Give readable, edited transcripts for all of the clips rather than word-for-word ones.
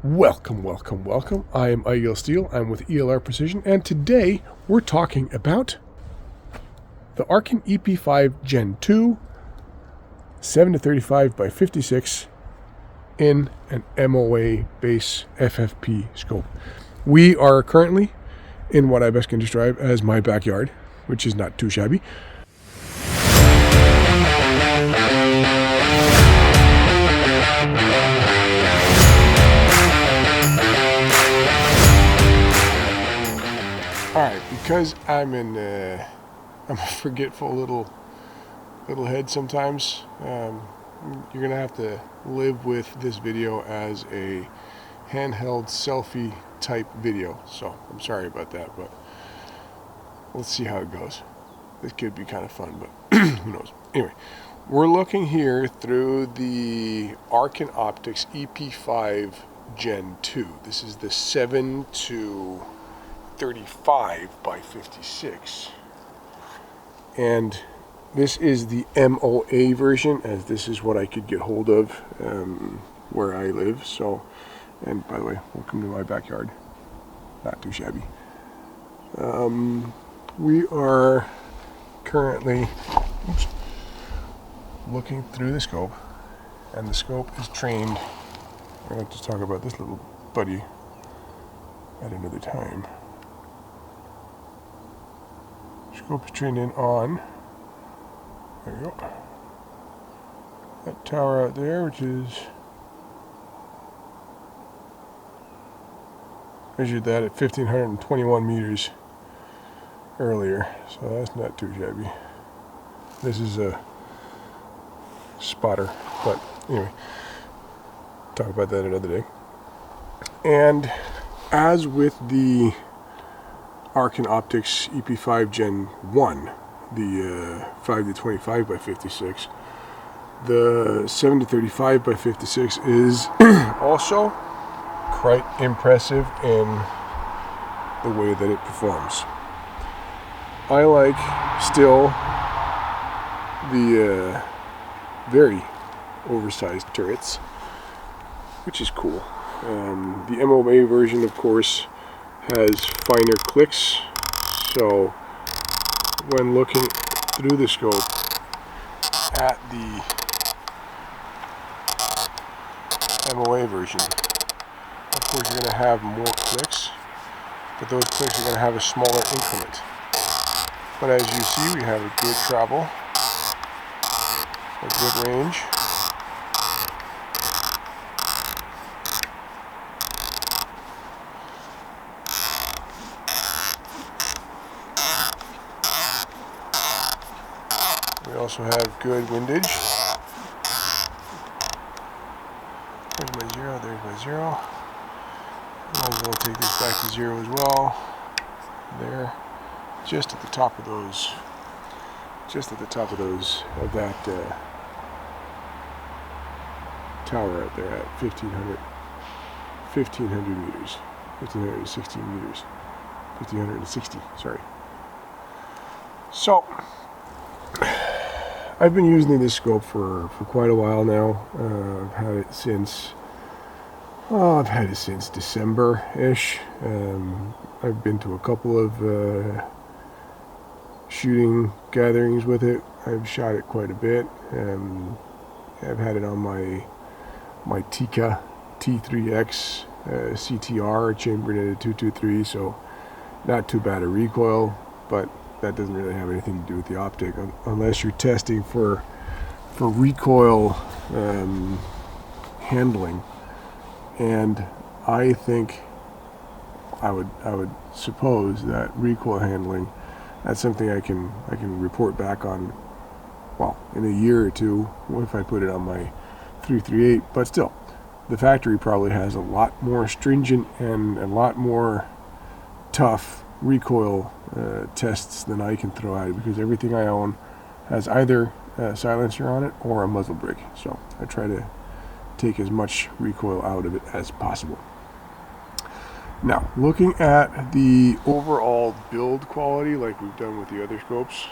Welcome. I am Igel Steele. I'm with ELR-Precision, and today we're talking about the Arken EP5 GEN II 7-35 by 56 in an MOA base FFP scope. We are currently in what I best can describe as my backyard, which is not too shabby. Alright, because I'm a forgetful little head sometimes, you're gonna have to live with this video as a handheld selfie type video. So I'm sorry about that, but let's see how it goes. This could be kind of fun, but who knows. Anyway, we're looking here through the Arken Optics EP5 GEN II. This is the 7-35 by 56, and this is the MOA version, as this is what I could get hold of where I live. So, and by the way, welcome to my backyard. Not too shabby. We are currently looking through the scope, and the scope is trained. I'm going to talk about this little buddy at another time. Scope is trained in on, there we go, that tower out there, which is measured that at 1,521 meters earlier, so that's not too shabby. This is a spotter, but anyway, talk about that another day. And as with the Arken Optics EP5 GEN I, the 5-25 by 56, the 7-35 by 56 is also quite impressive in the way that it performs. I like still the very oversized turrets, which is cool. The MOA version, of course, has finer clicks, so when looking through the scope at the MOA version, of course you're going to have more clicks, but those clicks are going to have a smaller increment. But as you see, we have a good travel, a good range. We also have good windage. There's my zero, there's my zero. Might as well take this back to zero as well. There. Just at the top of those, of that tower out there at 1,500 meters, 1,516 meters, 1,560, sorry. So, I've been using this scope for quite a while now. I've had it since December-ish. I've been to a couple of shooting gatherings with it. I've shot it quite a bit. I've had it on my Tika T3X CTR chambered at a 223, so not too bad a recoil, but that doesn't really have anything to do with the optic unless you're testing for recoil handling. And I think I would suppose that recoil handling, that's something I can report back on, well, in a year or two if I put it on my 338. But still, the factory probably has a lot more stringent and a lot more tough recoil tests than I can throw at it, because everything I own has either a silencer on it or a muzzle brake. So I try to take as much recoil out of it as possible. Now, looking at the overall build quality, like we've done with the other scopes,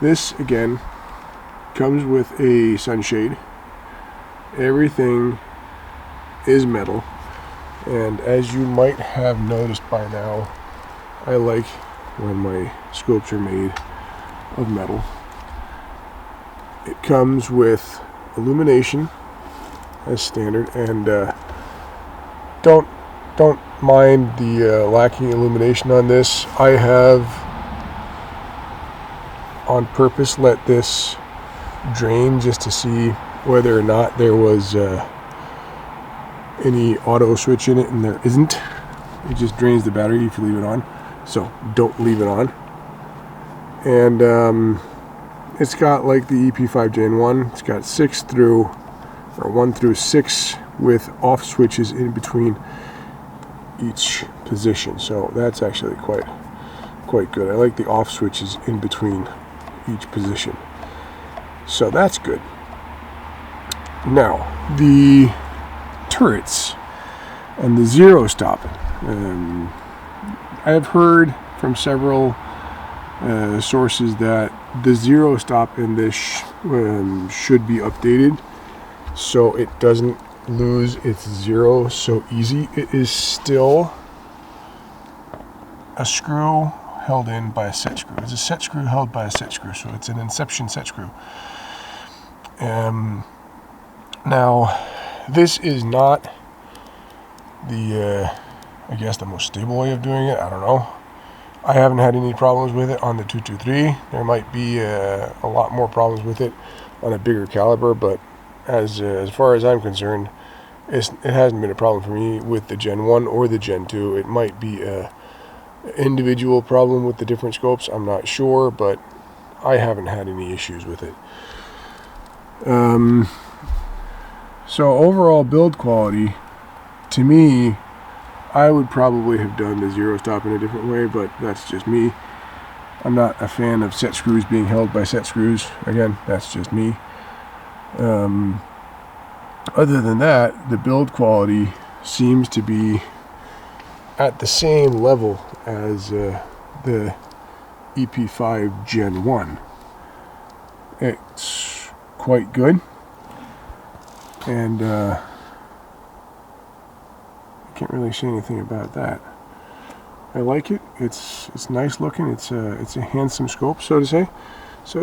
this again comes with a sunshade. Everything is metal, and as you might have noticed by now, I like when my scopes are made of metal. It comes with illumination as standard, and don't mind the lacking illumination on this. I have on purpose let this drain just to see whether or not there was any auto switch in it, and there isn't. It just drains the battery if you leave it on, so don't leave it on. And it's got like the EP5 GEN II. It's got 1 through 6 with off switches in between each position, so that's actually quite good. I like the off switches in between each position, so that's good. Now the turrets and the zero stop, I have heard from several sources that the zero stop in this should be updated so it doesn't lose its zero so easy. It is still a screw held in by a set screw. It's a set screw held by a set screw, so it's an inception set screw. Now this is not the I guess the most stable way of doing it. I don't know. I haven't had any problems with it on the 223. There might be a lot more problems with it on a bigger caliber, but as far as I'm concerned, it hasn't been a problem for me with the Gen 1 or the Gen 2. It might be a individual problem with the different scopes. I'm not sure, but I haven't had any issues with it. So overall build quality, to me, I would probably have done the zero stop in a different way, but that's just me. I'm not a fan of set screws being held by set screws. Again, that's just me. Other than that, the build quality seems to be at the same level as the EP5 GEN II. It's quite good, and I can't really say anything about that. I like it. It's nice looking. It's a handsome scope, so to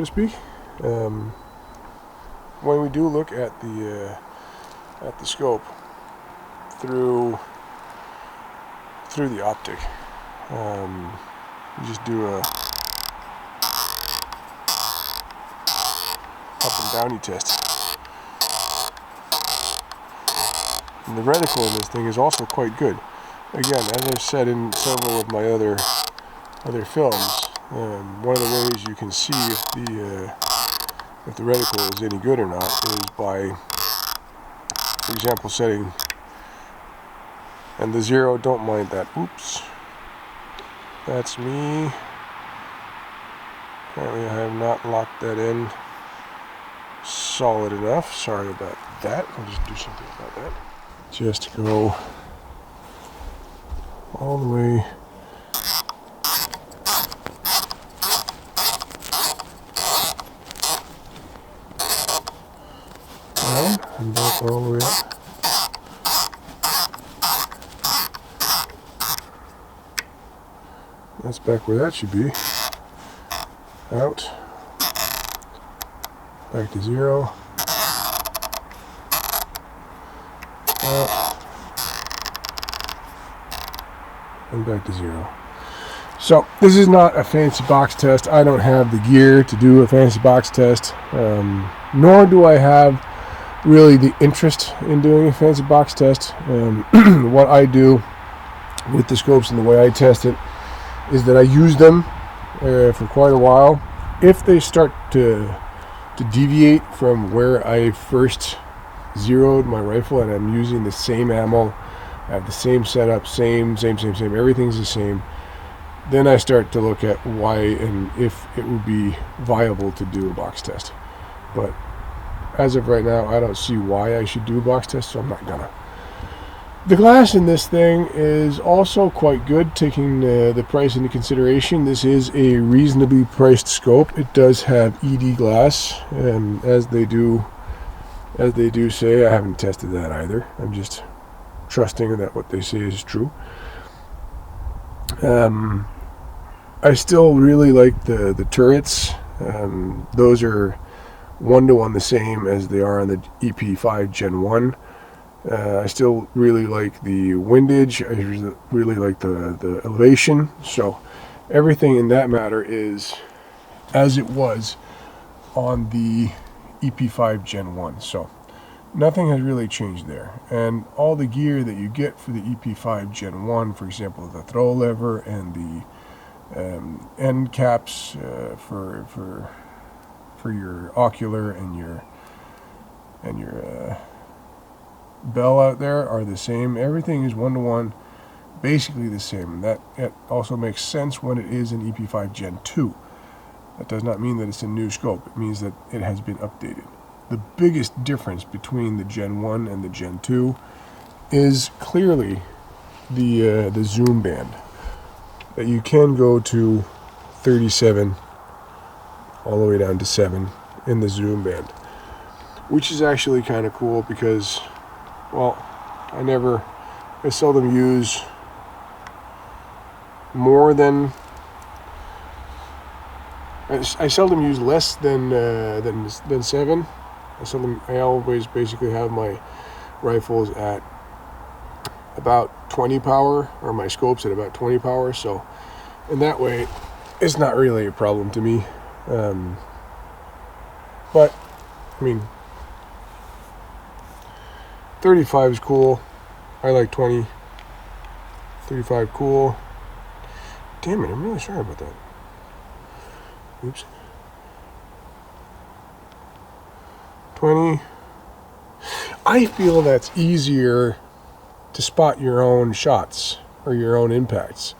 speak. When we do look at the scope through the optic, you just do a up and downy test. And the reticle in this thing is also quite good. Again, as I've said in several of my other films, one of the ways you can see if the reticle is any good or not is by, for example, setting, and the zero, don't mind that, oops, that's me. Apparently I have not locked that in solid enough. Sorry about that. I'll just do something about that. Just go all the way down and back all the way up. That's back where that should be. Out. Back to zero. Out. And back to zero. So this is not a fancy box test. I don't have the gear to do a fancy box test, nor do I have really the interest in doing a fancy box test. What I do with the scopes and the way I test it is that I use them for quite a while. If they start to deviate from where I first zeroed my rifle and I'm using the same ammo, I have the same setup, same, everything's the same, then I start to look at why and if it would be viable to do a box test. But as of right now, I don't see why I should do a box test, so I'm not gonna. The glass in this thing is also quite good, taking the price into consideration. This is a reasonably priced scope. It does have ED glass, as they do say. I haven't tested that either. I'm just trusting that what they say is true. I still really like the turrets. Those are 1-to-1 the same as they are on the EP5 Gen 1. I still really like the windage. I really like the elevation. So everything in that matter is as it was on the EP5 Gen 1. So nothing has really changed there. And all the gear that you get for the EP5 Gen 1, for example, the throw lever and the end caps for your ocular and your bell out there are the same. Everything is 1-to-1, basically the same. And that also makes sense when it is an EP5 Gen 2. That does not mean that it's a new scope. It means that it has been updated. The biggest difference between the Gen 1 and the Gen 2 is clearly the zoom band. That you can go to 37 all the way down to 7 in the zoom band, which is actually kind of cool because, well, I seldom use more than, I seldom use less than 7. I always basically have my rifles at about 20 power, or my scopes at about 20 power. So in that way, it's not really a problem to me. But I mean, 35 is cool. I like 20. 35 cool. Damn it, I'm really sorry about that. Oops. 20. I feel that's easier to spot your own shots or your own impacts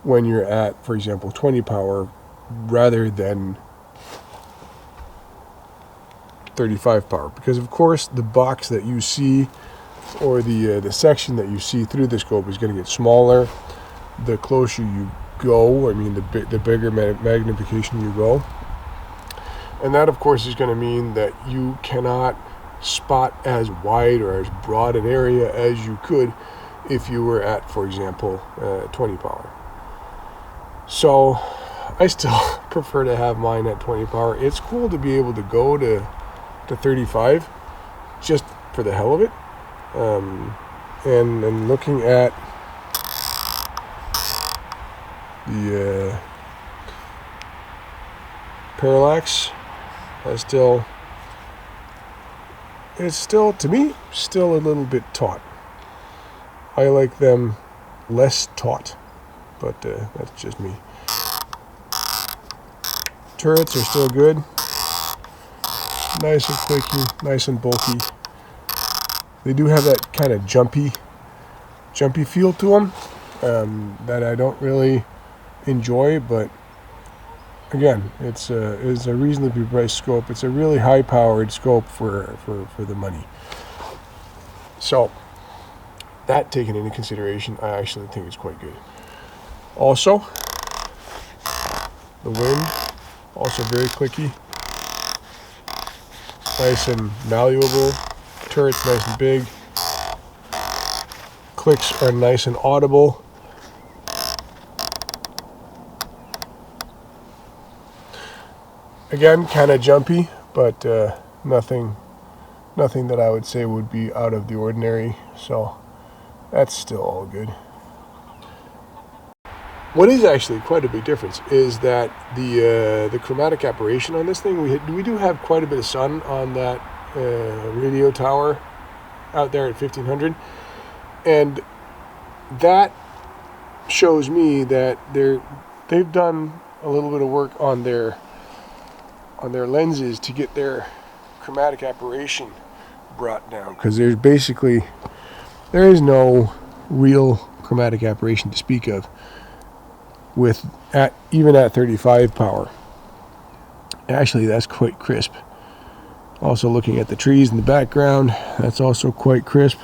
when you're at, for example, 20 power rather than 35 power, because of course the box that you see, or the section that you see through the scope, is going to get smaller the closer you go. I mean, the bigger magnification you go, and that of course is going to mean that you cannot spot as wide or as broad an area as you could if you were at, for example, 20 power. So I still prefer to have mine at 20 power. It's cool to be able to go to 35 just for the hell of it. And looking at the parallax, it's still, to me, still a little bit taut. I like them less taut, but that's just me. Turrets are still good. Nice and clicky, nice and bulky. They do have that kind of jumpy feel to them that I don't really enjoy, but again, it's a reasonably priced scope. It's a really high-powered scope for the money. So that taken into consideration, I actually think it's quite good. Also, the wind, also very clicky, nice and malleable. Turret's nice and big. Clicks are nice and audible. Again, kind of jumpy, but nothing that I would say would be out of the ordinary. So that's still all good. What is actually quite a big difference is that the chromatic aberration on this thing, we do have quite a bit of sun on that radio tower out there at 1500, and that shows me that they've done a little bit of work on their lenses to get their chromatic aberration brought down, because there is no real chromatic aberration to speak of even at 35 power. Actually, that's quite crisp. Also, looking at the trees in the background, that's also quite crisp.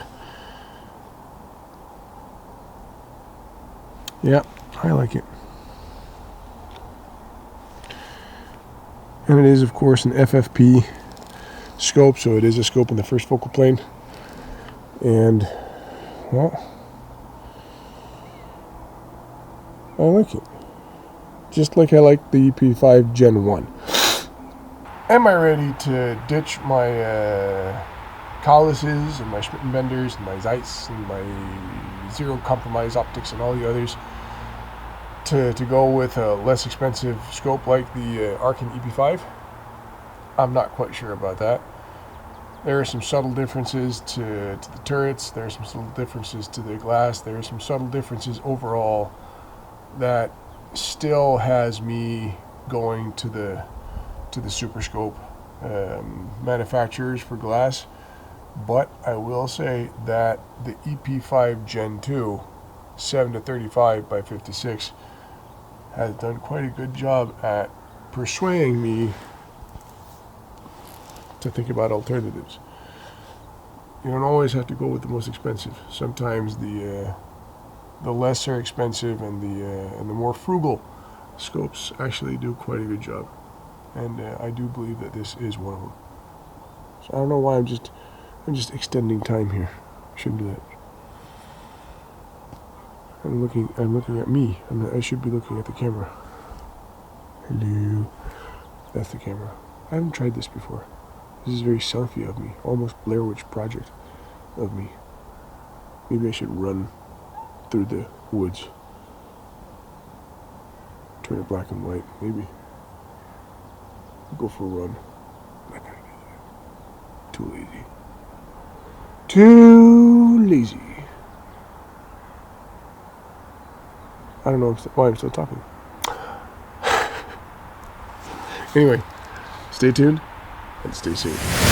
Yeah, I like it. And it is, of course, an FFP scope, so it is a scope in the first focal plane. And well, I like it. Just like I like the EP5 Gen 1. Am I ready to ditch my Collises and my Schmidt & Benders and my Zeiss and my Zero Compromise optics and all the others to go with a less expensive scope like the Arken EP5? I'm not quite sure about that. There are some subtle differences to the turrets. There are some subtle differences to the glass. There are some subtle differences overall that still has me going to the Super Scope manufacturers for glass. But I will say that the EP5 Gen II 7-35 by 56 has done quite a good job at persuading me to think about alternatives. You don't always have to go with the most expensive. Sometimes the lesser expensive and the more frugal scopes actually do quite a good job, and I do believe that this is one of them. So I don't know why I'm just extending time here. I shouldn't do that. I'm looking at me. I should be looking at the camera. Hello. That's the camera. I haven't tried this before. This is very selfie of me, almost Blair Witch Project of me. Maybe I should run through the woods. Turn it black and white, maybe. Go for a run. Not gonna do that. Too lazy. Too lazy. I don't know why I'm still talking. Anyway, stay tuned and stay safe.